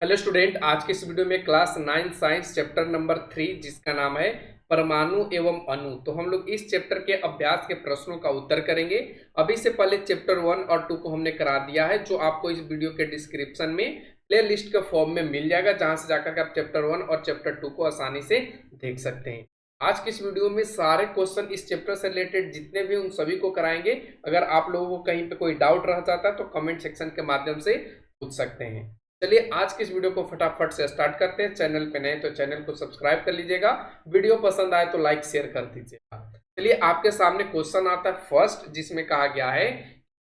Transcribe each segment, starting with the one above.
Hello student, आज के इस वीडियो में क्लास 9 साइंस चैप्टर नंबर 3 जिसका नाम है परमाणु एवं अणु। तो हम लोग इस चैप्टर के अभ्यास के प्रश्नों का उत्तर करेंगे। अभी से पहले चैप्टर 1 और 2 को हमने करा दिया है, जो आपको इस वीडियो के डिस्क्रिप्शन में प्ले लिस्ट के फॉर्म में मिल जाएगा, जहां से जाकर के आप चैप्टर 1 और चैप्टर 2 को आसानी से देख सकते हैं। आज की इस वीडियो में सारे क्वेश्चन इस चैप्टर से रिलेटेड जितने भी उन सभी को कराएंगे। अगर आप लोगों को कहीं पे कोई डाउट रह जाता है तो कमेंट सेक्शन के माध्यम से पूछ सकते हैं। चलिए आज की इस वीडियो को फटाफट से स्टार्ट करते हैं। चैनल पे नए तो चैनल को सब्सक्राइब कर लीजिएगा, वीडियो पसंद आए तो लाइक शेयर कर दीजिएगा। चलिए आपके सामने क्वेश्चन आता है फर्स्ट, जिसमें कहा गया है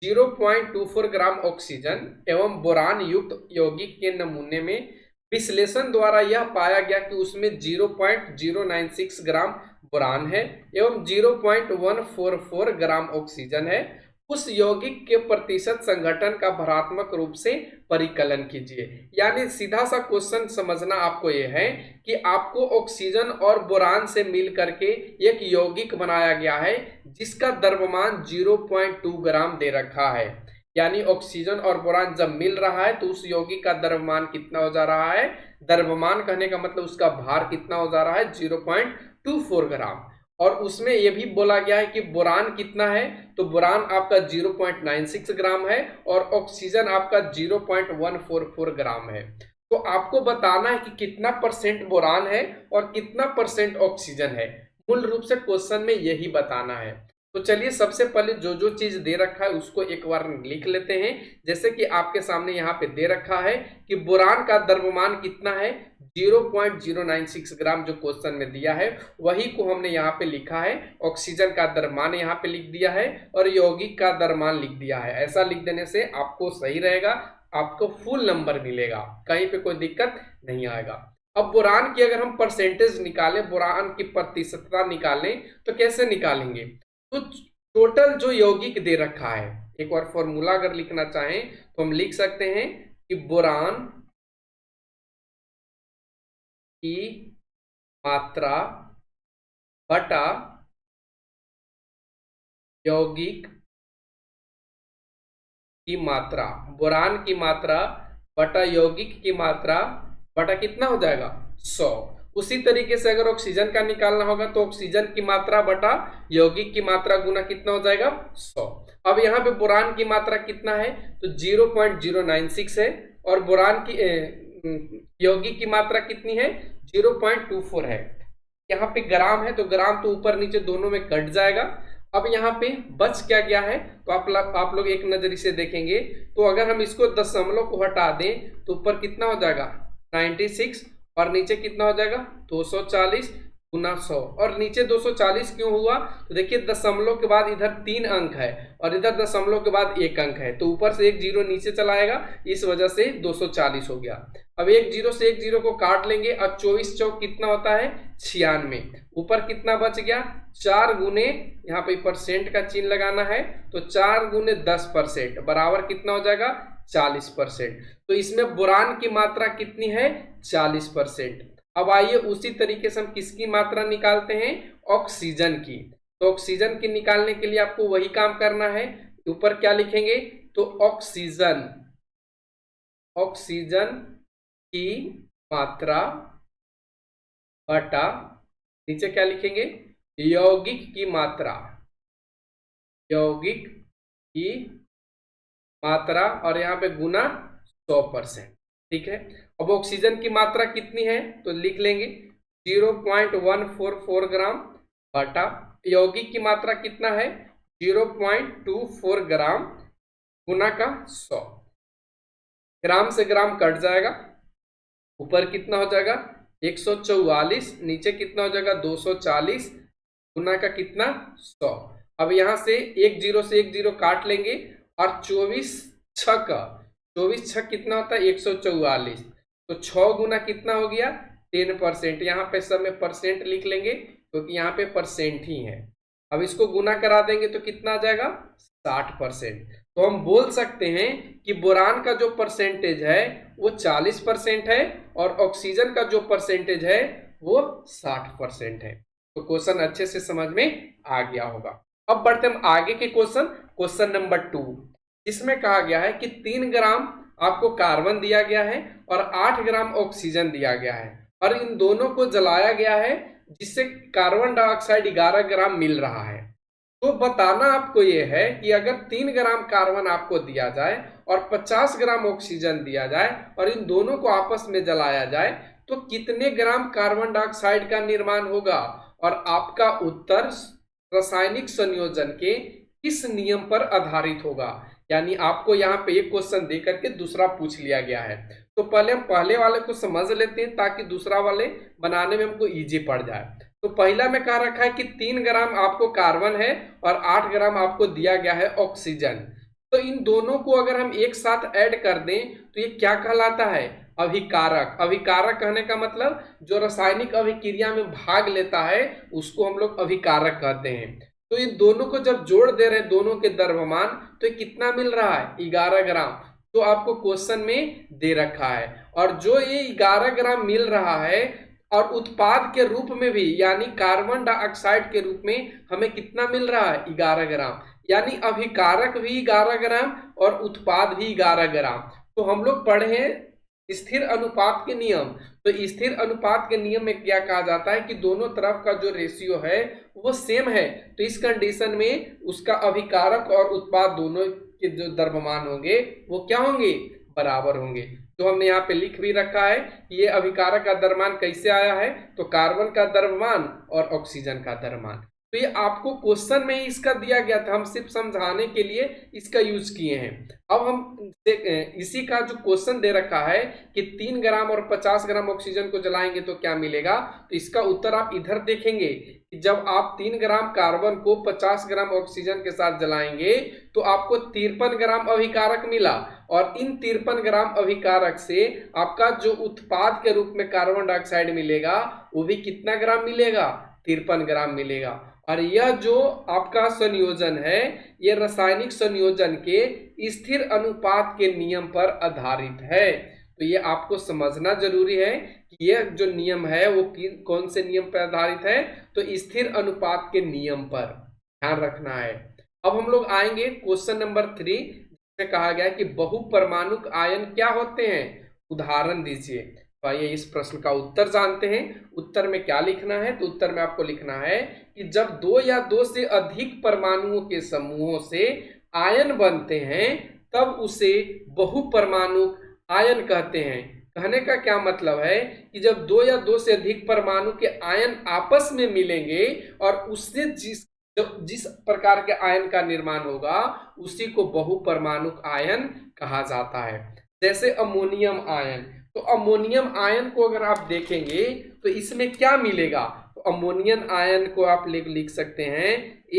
0.24 ग्राम ऑक्सीजन एवं बोरान युक्त यौगिक के नमूने में विश्लेषण द्वारा यह पाया गया कि उसमें 0.096 ग्राम बोरान है एवं 0.144 ग्राम ऑक्सीजन है। उस यौगिक के प्रतिशत संघटन का भरात्मक रूप से परिकलन कीजिए। यानी सीधा सा क्वेश्चन समझना आपको यह है कि आपको ऑक्सीजन और बोरान से मिल करके एक यौगिक बनाया गया है जिसका द्रव्यमान 0.2 ग्राम दे रखा है। यानी ऑक्सीजन और बोरान जब मिल रहा है तो उस यौगिक का द्रव्यमान कितना हो जा रहा है। द्रव्यमान कहने का मतलब उसका भार कितना हो जा रहा है, 0.24 ग्राम। और उसमें यह भी बोला गया है कि बोरान कितना है, तो बोरान आपका 0.96 ग्राम है और ऑक्सीजन आपका 0.144 ग्राम है। तो आपको बताना है कि कितना परसेंट बोरान है और कितना परसेंट ऑक्सीजन है। मूल रूप से क्वेश्चन में यही बताना है। तो चलिए सबसे पहले जो जो चीज दे रखा है उसको एक बार लिख लेते हैं। जैसे कि आपके सामने यहाँ पे दे रखा है कि बोरान का द्रव्यमान कितना है, 0.096 ग्राम जो क्वेश्चन में दिया है वही को हमने यहाँ पे लिखा है। ऑक्सीजन का द्रव्यमान यहाँ पे लिख दिया है और यौगिक का द्रव्यमान लिख दिया है। ऐसा लिख देने से आपको सही रहेगा, आपको फुल नंबर मिलेगा, कहीं पे कोई दिक्कत नहीं आएगा। अब बोरान की अगर हम परसेंटेज निकालें, बोरान की प्रतिशतता निकालें तो कैसे निकालेंगे। तो टोटल जो यौगिक दे रखा है, एक बार फॉर्मूला अगर लिखना चाहें तो हम लिख सकते हैं कि बोरान की मात्रा बटा यौगिक की मात्रा, बोरान की मात्रा बटा यौगिक की मात्रा बटा कितना हो जाएगा, 100। उसी तरीके से अगर ऑक्सीजन का निकालना होगा तो ऑक्सीजन की मात्रा बटा यौगिक की मात्रा गुना कितना हो जाएगा, 100। अब यहाँ पे बोरान की मात्रा कितना है, तो 0.096 है और बोरान की यौगिक की मात्रा कितनी है, 0.24 है। यहाँ पे ग्राम है तो ग्राम तो ऊपर नीचे दोनों में कट जाएगा। अब यहाँ पे बच क्या गया है, तो आप लोग एक नजर से देखेंगे तो अगर हम इसको दशमलव को हटा दें तो ऊपर कितना हो जाएगा, 96 और नीचे कितना हो जाएगा, 240 गुना 100। और नीचे 240 क्यों हुआ, तो देखिए दशमलव के बाद इधर 3 अंक है और इधर दशमलव के बाद 1 अंक है, तो ऊपर से एक जीरो नीचे चला आएगा, इस वजह से 240 हो गया। अब एक जीरो से एक जीरो को काट लेंगे और 24 चौक कितना होता है, 96। ऊपर कितना बच गया, 4 गुने, यहाँ पे परसेंट का चिन्ह लगाना है तो 4 गुने 10% बराबर कितना हो जाएगा, 40%। तो इसमें बोरान की मात्रा कितनी है, 40%। अब आइए उसी तरीके से हम किसकी मात्रा निकालते हैं, ऑक्सीजन की। तो ऑक्सीजन की निकालने के लिए आपको वही काम करना है। ऊपर क्या लिखेंगे, तो ऑक्सीजन की मात्रा बटा, नीचे क्या लिखेंगे, यौगिक की मात्रा, यौगिक की मात्रा और यहाँ पे गुना 100%। ठीक है। अब ऑक्सीजन की मात्रा कितनी है तो लिख लेंगे 0.144 ग्राम बटा यौगिक की मात्रा कितना है, 0.24 ग्राम गुना का 100। ग्राम से ग्राम कट जाएगा, ऊपर कितना हो जाएगा 144, नीचे कितना हो जाएगा 240 गुना का कितना 100। अब यहां से एक जीरो से एक जीरो काट लेंगे और 24 छक कितना होता है 144, तो 6 गुना कितना हो गया 10%। यहाँ पे सब में परसेंट लिख लेंगे क्योंकि यहाँ पे परसेंट ही है। अब इसको गुना करा देंगे तो कितना आ जाएगा 60%। तो हम बोल सकते हैं कि बोरान का जो परसेंटेज है वो 40% है और ऑक्सीजन का जो परसेंटेज है वो 60% है। तो क्वेश्चन अच्छे से समझ में आ गया होगा। अब बढ़ते हम आगे के क्वेश्चन नंबर 2, इसमें कहा गया है कि 3 ग्राम आपको कार्बन दिया गया है और 8 ग्राम ऑक्सीजन दिया गया है और इन दोनों को जलाया गया है जिससे कार्बन डाइऑक्साइड 11 ग्राम मिल रहा है। तो बताना आपको यह है कि अगर 3 ग्राम कार्बन आपको दिया जाए और 50 ग्राम ऑक्सीजन दिया जाए और इन दोनों को आपस में जलाया जाए तो कितने ग्राम कार्बन डाइऑक्साइड का निर्माण होगा। और आपका उत्तर रासायनिक संयोजन के किस नियम पर आधारित होगा। यानी आपको यहाँ पे एक क्वेश्चन दे करके दूसरा पूछ लिया गया है, तो पहले हम पहले वाले को समझ लेते हैं ताकि दूसरा वाले बनाने में हमको इजी पड़ जाए। तो पहला में कहा रखा है कि 3 ग्राम आपको कार्बन है और 8 ग्राम आपको दिया गया है ऑक्सीजन। तो इन दोनों को अगर हम एक साथ ऐड कर दें तो ये क्या कहलाता है, अभिकारक। अभिकारक कहने का मतलब जो रासायनिक अभिक्रिया में भाग लेता है उसको हम लोग अभिकारक कहते हैं। तो इन दोनों को जब जोड़ दे रहे हैं दोनों के द्रव्यमान तो कितना मिल रहा है, 11 ग्राम, जो आपको क्वेश्चन में दे रखा है। और जो ये 11 ग्राम मिल रहा है और उत्पाद के रूप में भी यानी कार्बन डाइऑक्साइड के रूप में हमें कितना मिल रहा है, 11 ग्राम। यानी अभिकारक भी 11 ग्राम और उत्पाद भी 11 ग्राम। तो हम लोग पढ़े हैं स्थिर अनुपात के नियम। तो स्थिर अनुपात के नियम में क्या कहा जाता है कि दोनों तरफ का जो रेशियो है वो सेम है, तो इस कंडीशन में उसका अभिकारक और उत्पाद दोनों के जो द्रव्यमान होंगे वो क्या होंगे, बराबर होंगे। तो हमने यहाँ पे लिख भी रखा है कि ये अभिकारक का द्रव्यमान कैसे आया है, तो कार्बन का द्रव्यमान और ऑक्सीजन का द्रव्यमान। तो ये आपको क्वेश्चन में ही इसका दिया गया था, हम सिर्फ समझाने के लिए इसका यूज किए हैं। अब हम इसी का जो क्वेश्चन दे रखा है कि 3 ग्राम और 50 ग्राम ऑक्सीजन को जलाएंगे तो क्या मिलेगा, तो इसका उत्तर आप इधर देखेंगे कि जब आप 3 ग्राम कार्बन को 50 ग्राम ऑक्सीजन के साथ जलाएंगे तो आपको 53 ग्राम अभिकारक मिला और इन 53 ग्राम अभिकारक से आपका जो उत्पाद के रूप में कार्बन डाइऑक्साइड मिलेगा वो भी कितना ग्राम मिलेगा, 53 ग्राम मिलेगा। और यह जो आपका संयोजन है ये रासायनिक संयोजन के स्थिर अनुपात के नियम पर आधारित है। तो ये आपको समझना जरूरी है कि यह जो नियम है वो कौन से नियम पर आधारित है, तो स्थिर अनुपात के नियम पर ध्यान रखना है। अब हम लोग आएंगे क्वेश्चन नंबर 3 जिसमें कहा गया है कि बहुपरमाणुक आयन क्या होते हैं, उदाहरण दीजिए। तो आइए इस प्रश्न का उत्तर जानते हैं। उत्तर में क्या लिखना है, तो उत्तर में आपको लिखना है कि जब 2 या 2 से अधिक परमाणुओं के समूहों से आयन बनते हैं तब उसे बहुपरमाणुक आयन कहते हैं। कहने का क्या मतलब है कि जब 2 या 2 से अधिक परमाणु के आयन आपस में मिलेंगे और उससे जिस प्रकार के आयन का निर्माण होगा उसी को बहुपरमाणुक आयन कहा जाता है। जैसे अमोनियम आयन, तो अमोनियम आयन को अगर आप देखेंगे तो इसमें क्या मिलेगा, तो अमोनियम आयन को आप लिख सकते हैं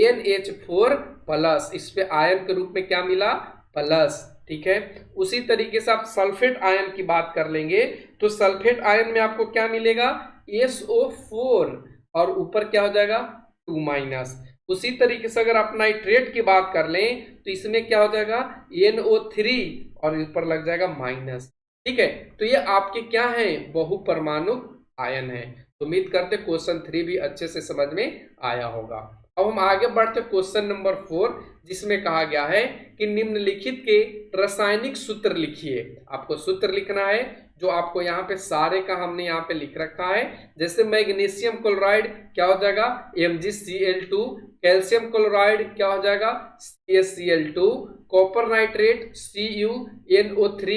NH4+, इस पे आयन के रूप में क्या मिला, प्लस। ठीक है, उसी तरीके से आप सल्फेट आयन की बात कर लेंगे तो सल्फेट आयन में आपको क्या मिलेगा, SO4 और ऊपर क्या हो जाएगा 2-। उसी तरीके से अगर आप नाइट्रेट की बात कर लें तो इसमें क्या हो जाएगा NO3 और ऊपर लग जाएगा माइनस। ठीक है, तो ये आपके क्या है, बहुपरमाणुक आयन है। तो उम्मीद करते क्वेश्चन 3 भी अच्छे से समझ में आया होगा। अब हम आगे बढ़ते क्वेश्चन नंबर 4 जिसमें कहा गया है कि निम्नलिखित के रासायनिक सूत्र लिखिए। आपको सूत्र लिखना है जो आपको यहाँ पे सारे का हमने यहाँ पे लिख रखा है। जैसे मैग्नीशियम क्लोराइड क्या हो जाएगा MgCl2, कैल्शियम क्लोराइड क्या हो जाएगा CaCl2, copper nitrate CuNO3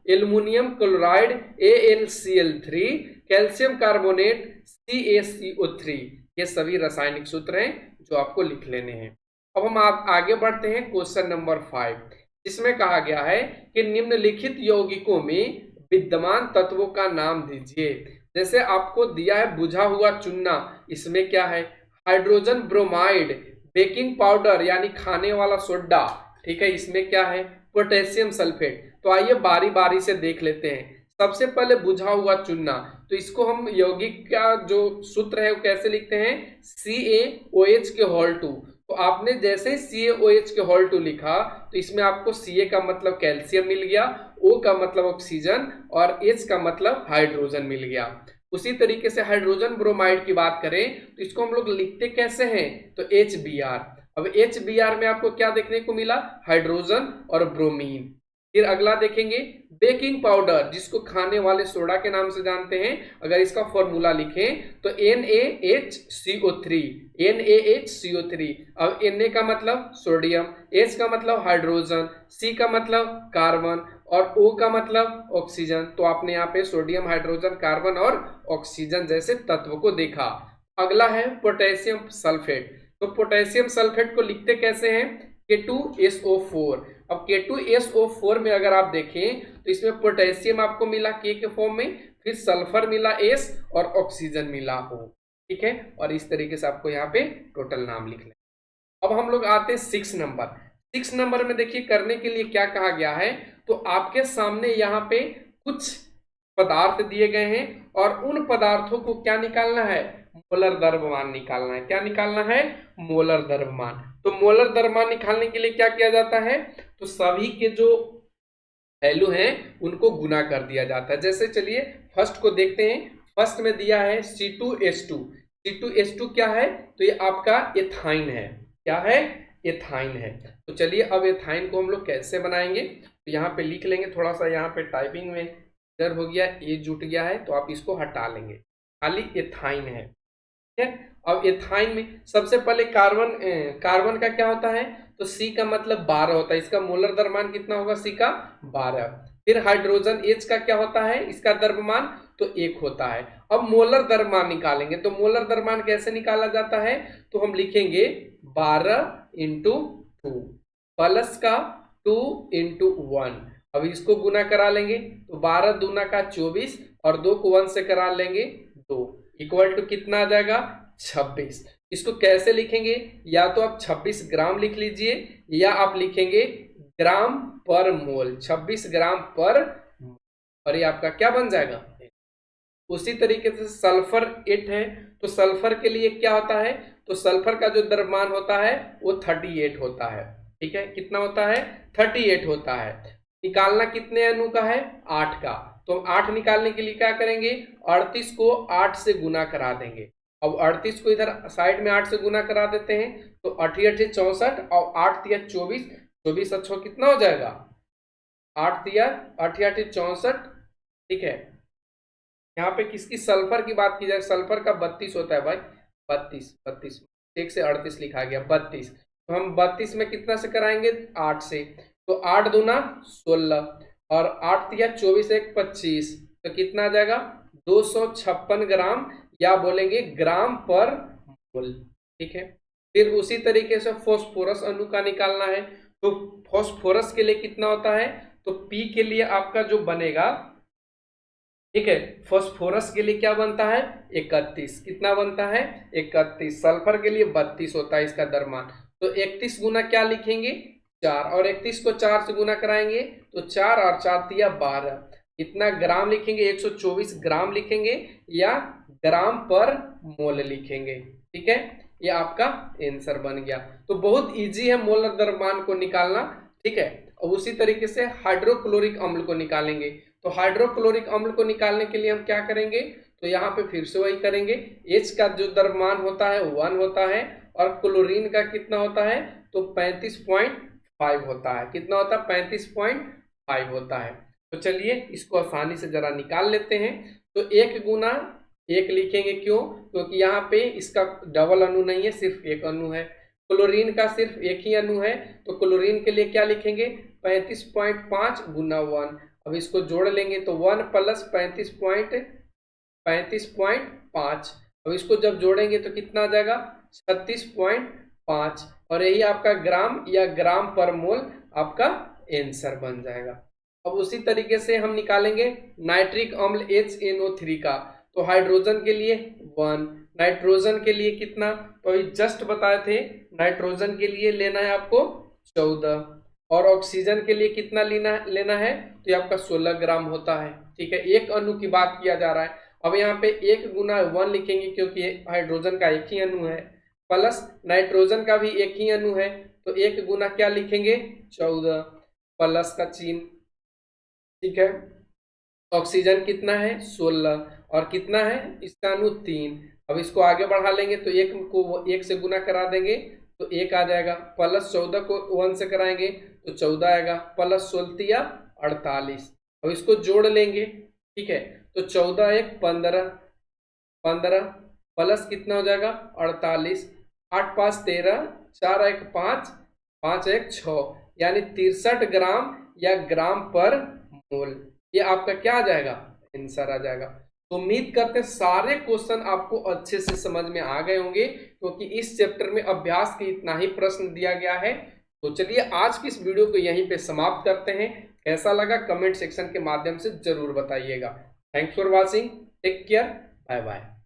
aluminium chloride AlCl3, calcium carbonate CaCO3। ये सभी रासायनिक सूत्र हैं जो आपको लिख लेने हैं। अब हम आगे बढ़ते हैं क्वेश्चन नंबर 5 जिसमें कहा गया है कि निम्नलिखित यौगिकों में विद्यमान तत्वों का नाम दीजिए। जैसे आपको दिया है बुझा हुआ चूना, इसमें क्या है हाइड्रोजन ब्रोमाइड, बेकिंग पाउडर यानी खाने वाला सोडा। ठीक है, इसमें क्या है पोटेशियम सल्फेट। तो आइए बारी बारी से देख लेते हैं। सबसे पहले बुझा हुआ चूना, तो इसको हम यौगिक का जो सूत्र है वो कैसे लिखते हैं CaOH2। तो आपने जैसे CaOH2 लिखा तो इसमें आपको Ca का मतलब कैल्शियम मिल गया, O का मतलब ऑक्सीजन और H का मतलब हाइड्रोजन मिल गया। उसी तरीके से हाइड्रोजन ब्रोमाइड की बात करें तो इसको हम लोग लिखते कैसे हैं, तो HBr। अब HBr में आपको क्या देखने को मिला, हाइड्रोजन और ब्रोमीन। फिर अगला देखेंगे बेकिंग पाउडर, जिसको खाने वाले सोडा के नाम से जानते हैं। अगर इसका फॉर्मूला लिखें तो NaHCO3, NaHCO3। अब Na का मतलब सोडियम, H का मतलब हाइड्रोजन, C का मतलब कार्बन और O का मतलब ऑक्सीजन। तो आपने यहाँ पे सोडियम, हाइड्रोजन, कार्बन और ऑक्सीजन जैसे तत्व को देखा। अगला है पोटेशियम सल्फेट। तो पोटेशियम सल्फेट को लिखते कैसे हैं? K2SO4। अब K2SO4 में अगर आप देखें तो इसमें पोटेशियम आपको मिला K के फॉर्म में, फिर सल्फर मिला S और ऑक्सीजन मिला O। ठीक है, और इस तरीके से आपको यहाँ पे टोटल नाम लिख लें। अब हम लोग आते हैं 6 नंबर। 6 नंबर में देखिए करने के लिए क्या कहा गया है। तो आपके सामने यहाँ पे कुछ पदार्थ दिए गए हैं और उन पदार्थों को क्या निकालना है? मोलर द्रव्यमान निकालना है। क्या निकालना है? मोलर द्रव्यमान। तो मोलर द्रव्यमान निकालने के लिए क्या किया जाता है? तो सभी के जो वैल्यू हैं उनको गुना कर दिया जाता है। जैसे चलिए फर्स्ट को देखते हैं। फर्स्ट में दिया है C2H2। C2H2 क्या है? तो ये आपका एथाइन है। क्या है? एथाइन है। तो चलिए अब एथाइन को हम लोग कैसे बनाएंगे, तो यहाँ पे लिख लेंगे। थोड़ा सा यहाँ पे टाइपिंग में इधर हो गया, ए जुट गया है, तो आप इसको हटा लेंगे, खाली एथाइन है। ठीक है, अब एथाइन में सबसे पहले कार्बन का क्या होता है? तो C का मतलब 12 होता है। इसका मोलर द्रव्यमान कितना होगा? C का 12। फिर हाइड्रोजन H का क्या होता है? इसका द्रव्यमान तो 1 होता है। अब मोलर द्रव्यमान निकालेंगे। तो मोलर द्रव्यमान कैसे निकाला जाता है? तो हम लिखेंगे 12 इंटू 2 प्लस का 2 इंटू 1। अब इसको गुना करा लेंगे तो 12 दूना का 24 और 2 को 1 से करा लेंगे 2 इक्वल टू कितना आ जाएगा? 26। इसको कैसे लिखेंगे? या तो आप 26 ग्राम लिख लीजिए या आप लिखेंगे ग्राम पर मोल, 26 ग्राम पर मोल, और ये आपका क्या बन जाएगा? उसी तरीके से सल्फर 8 है। तो सल्फर के लिए क्या होता है? तो सल्फर का जो द्रव्यमान होता है वो 38 होता है। ठीक है, कितना होता है? 38 होता है। निकालना कितने अणु का है? 8 का। तो 8 निकालने के लिए क्या करेंगे? 38 को 8 से गुना करा देंगे। अब 38 को इधर साइड में 8 से गुना करा देते हैं तो 8 8 64 और 8 तिया 24, 24 अच्छो कितना हो जाएगा? 8 तिया 8 8 64। ठीक है, यहाँ पे किसकी सल्फर की बात की जाए, सल्फर का 32 होता है भाई, 32 1 से 38 लिखा गया 32। तो हम 32 में कितना से कराएंगे? 8 से। तो 8 दूना 16 और 8 तिया 24 1 25, तो कितना आ जाएगा? 256 ग्राम, या बोलेंगे ग्राम पर मोल। ठीक है, फिर उसी तरीके से फॉस्फोरस अणु का निकालना है। तो फॉस्फोरस के लिए कितना होता है? तो P के लिए आपका जो बनेगा, ठीक है, फॉस्फोरस के लिए क्या बनता है? 31। कितना बनता है? 31। सल्फर के लिए 32 होता है इसका द्रव्यमान। तो 31 गुना क्या लिखेंगे? 4, और 31 को 4 से गुना कराएंगे तो 4 और 4 तिया 12। इतना ग्राम लिखेंगे? 124 ग्राम लिखेंगे या ग्राम पर मोल लिखेंगे। ठीक है, ये आपका आंसर बन गया। तो बहुत इजी है मोलर द्रव्यमान को निकालना। ठीक है, और उसी तरीके से हाइड्रोक्लोरिक अम्ल को निकालेंगे। तो हाइड्रोक्लोरिक अम्ल को निकालने के लिए हम क्या करेंगे? तो यहाँ पे फिर से वही करेंगे। H का जो द्रव्यमान होता है 1 होता है और क्लोरीन का कितना होता है? तो 35.5 होता है। कितना होता है? 35.5 होता है। तो चलिए इसको आसानी से जरा निकाल लेते हैं। तो 1 गुना 1 लिखेंगे, क्यों? क्योंकि यहाँ पे इसका डबल अणु नहीं है, सिर्फ एक अणु है। क्लोरीन का सिर्फ एक ही अणु है, तो क्लोरीन के लिए क्या लिखेंगे? 35.5 गुना 1। अब इसको जोड़ लेंगे तो 1 प्लस 35.5। अब इसको जब जोड़ेंगे तो कितना आ जाएगा? 36.5, और यही आपका ग्राम या ग्राम पर मोल आपका आंसर बन जाएगा। अब उसी तरीके से हम निकालेंगे नाइट्रिक अम्ल HNO3 का। तो हाइड्रोजन के लिए 1, नाइट्रोजन के लिए कितना? तो अभी जस्ट बताए थे, नाइट्रोजन के लिए लेना है आपको 14, और ऑक्सीजन के लिए कितना लेना है? तो ये आपका 16 ग्राम होता है। ठीक है, एक अणु की बात किया जा रहा है। अब यहाँ पे 1 गुना 1 लिखेंगे क्योंकि हाइड्रोजन का एक ही अणु है, प्लस नाइट्रोजन का भी एक ही अणु है, तो 1 गुना क्या लिखेंगे? 14 प्लस का चिन्ह। ठीक है, ऑक्सीजन कितना है? 16, और कितना है इसका अणु? 3। अब इसको आगे बढ़ा लेंगे तो 1 को 1 से गुना करा देंगे तो 1 आ जाएगा, प्लस 14 को 1 से कराएंगे तो 14 आएगा, प्लस 16 या 48। अब इसको जोड़ लेंगे, ठीक है। तो 14 एक 15, 15 प्लस कितना हो जाएगा 48, 8 5 13, 4 एक 5, 5 एक 6, यानी 63 ग्राम या ग्राम पर मोल। ये आपका क्या आ जाएगा, आंसर आ जाएगा। तो उम्मीद करते हैं सारे क्वेश्चन आपको अच्छे से समझ में आ गए होंगे, क्योंकि इस चैप्टर में अभ्यास के इतना ही प्रश्न दिया गया है। तो चलिए आज की इस वीडियो को यहीं पे समाप्त करते हैं। कैसा लगा कमेंट सेक्शन के माध्यम से जरूर बताइएगा। Thanks for watching, take care, bye bye.